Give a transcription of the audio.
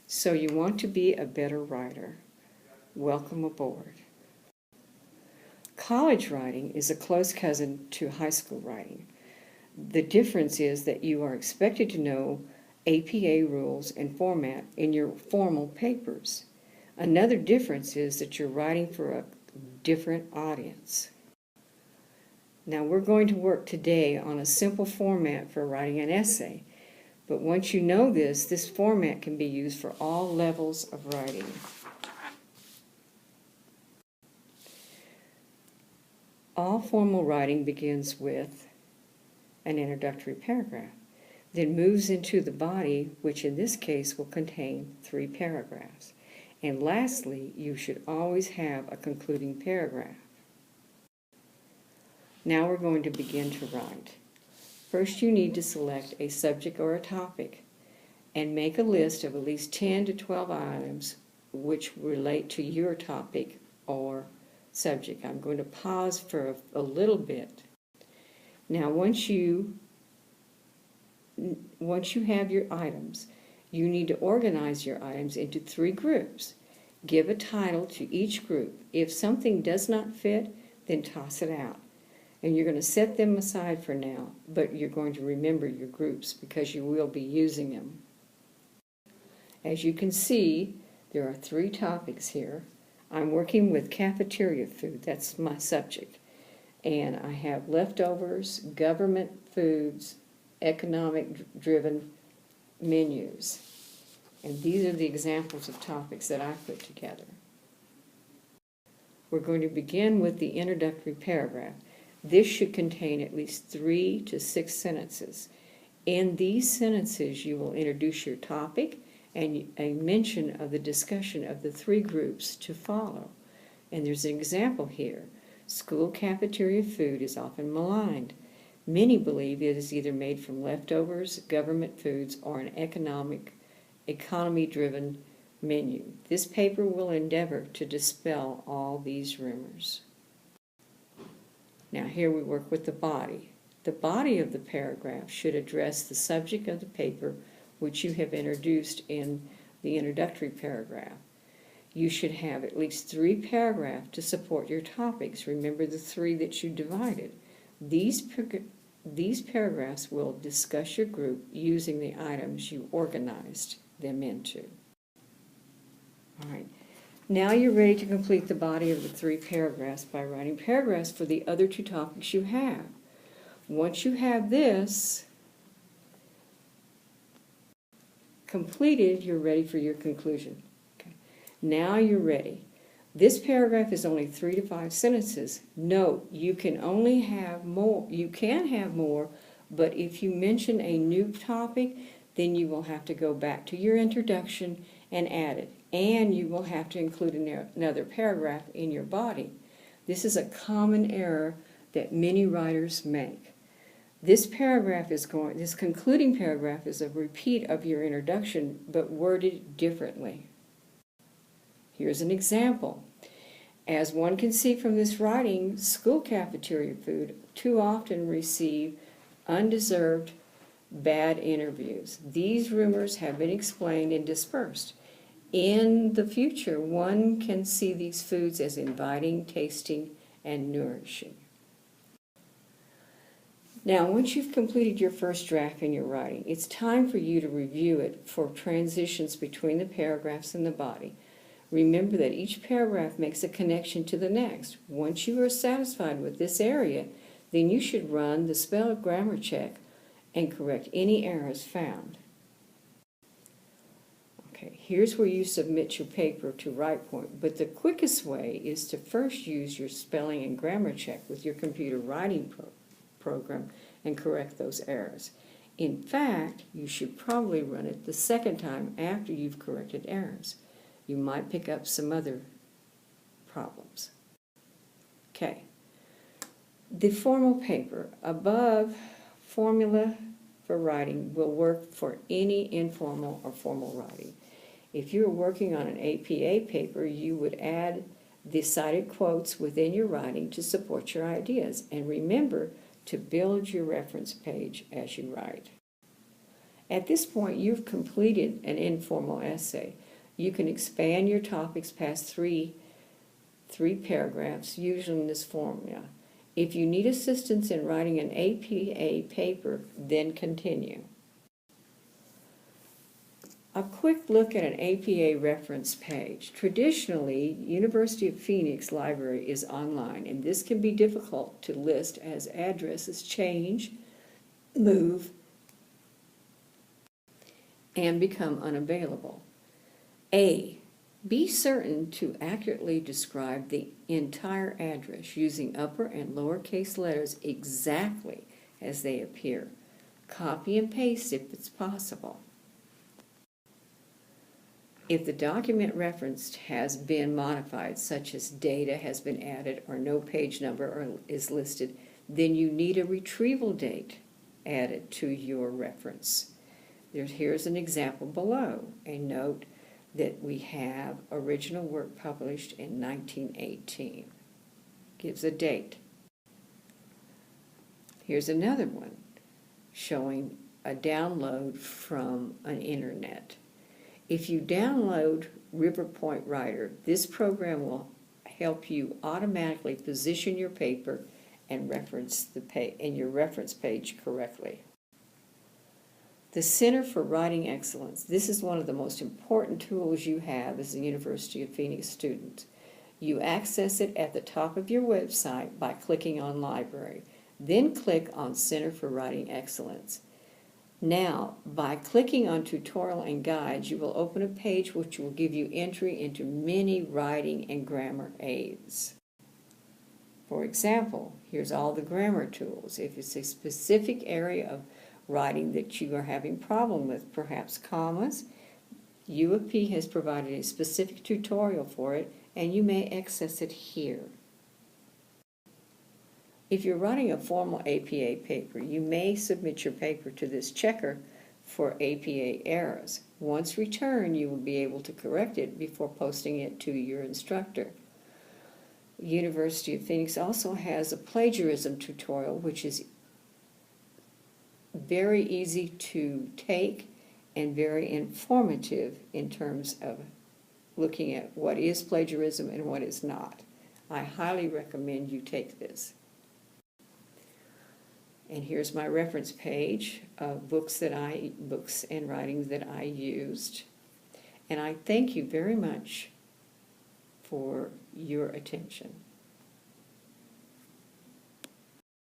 So you want to be a better writer. Welcome aboard. College writing is a close cousin to high school writing. The difference is that you are expected to know APA rules and format in your formal papers. Another difference is that you're writing for a different audience. Now we're going to work today on a simple format for writing an essay, but once you know this format can be used for all levels of writing. All formal writing begins with an introductory paragraph, then moves into the body, which in this case will contain 3 paragraphs. And lastly, you should always have a concluding paragraph. Now we're going to begin to write. First, you need to select a subject or a topic and make a list of at least 10 to 12 items which relate to your topic or subject. I'm going to pause for a little bit. Now, once you have your items, you need to organize your items into 3 groups. Give a title to each group. If something does not fit, then toss it out. And you're going to set them aside for now, but you're going to remember your groups because you will be using them. As you can see, there are 3 topics here. I'm working with cafeteria food, that's my subject. And I have leftovers, government foods, economic-driven menus. And these are the examples of topics that I put together. We're going to begin with the introductory paragraph. This should contain at least 3 to 6 sentences. In these sentences, you will introduce your topic and a mention of the discussion of the 3 groups to follow. And there's an example here. School cafeteria food is often maligned. Many believe it is either made from leftovers, government foods, or an economy-driven menu. This paper will endeavor to dispel all these rumors. Now here we work with the body. The body of the paragraph should address the subject of the paper which you have introduced in the introductory paragraph. You should have at least 3 paragraphs to support your topics. Remember the 3 that you divided. These paragraphs will discuss your group using the items you organized them into. All right. Now you're ready to complete the body of the 3 paragraphs by writing paragraphs for the other 2 topics you have. Once you have this completed, you're ready for your conclusion. Okay. Now you're ready. This paragraph is only 3 to 5 sentences. Note, you can only have more. You can have more, but if you mention a new topic, then you will have to go back to your introduction and add it. And you will have to include another paragraph in your body. This is a common error that many writers make. This concluding paragraph is a repeat of your introduction, but worded differently. Here's an example. As one can see from this writing, school cafeteria food too often receive undeserved bad interviews. These rumors have been explained and dispersed. In the future, one can see these foods as inviting, tasting, and nourishing. Now, once you've completed your first draft in your writing, it's time for you to review it for transitions between the paragraphs and the body. Remember that each paragraph makes a connection to the next. Once you are satisfied with this area, then you should run the spell grammar check and correct any errors found. Okay, here's where you submit your paper to WritePoint, but the quickest way is to first use your spelling and grammar check with your computer writing program and correct those errors. In fact, you should probably run it the second time after you've corrected errors. You might pick up some other problems. Okay, the formal paper above formula for writing will work for any informal or formal writing. If you're working on an APA paper, you would add the cited quotes within your writing to support your ideas. And remember to build your reference page as you write. At this point, you've completed an informal essay. You can expand your topics past three paragraphs using this formula. If you need assistance in writing an APA paper, then continue. A quick look at an APA reference page. Traditionally, University of Phoenix Library is online, and this can be difficult to list as addresses change, move, and become unavailable. A. Be certain to accurately describe the entire address using upper and lowercase letters exactly as they appear. Copy and paste if it's possible. If the document referenced has been modified, such as data has been added or no page number is listed, then you need a retrieval date added to your reference. Here's an example below. A note that we have original work published in 1918. Gives a date. Here's another one showing a download from an internet. If you download Riverpoint Writer, this program will help you automatically position your paper and reference your reference page correctly. The Center for Writing Excellence. This is one of the most important tools you have as a University of Phoenix student. You access it at the top of your website by clicking on Library. Then click on Center for Writing Excellence. Now, by clicking on Tutorial and Guides, you will open a page which will give you entry into many writing and grammar aids. For example, here's all the grammar tools. If it's a specific area of writing that you are having problem with, perhaps commas, U of P has provided a specific tutorial for it, and you may access it here. If you're writing a formal APA paper, you may submit your paper to this checker for APA errors. Once returned, you will be able to correct it before posting it to your instructor. University of Phoenix also has a plagiarism tutorial, which is very easy to take and very informative in terms of looking at what is plagiarism and what is not. I highly recommend you take this. And here's my reference page of books and writings that I used. And I thank you very much for your attention.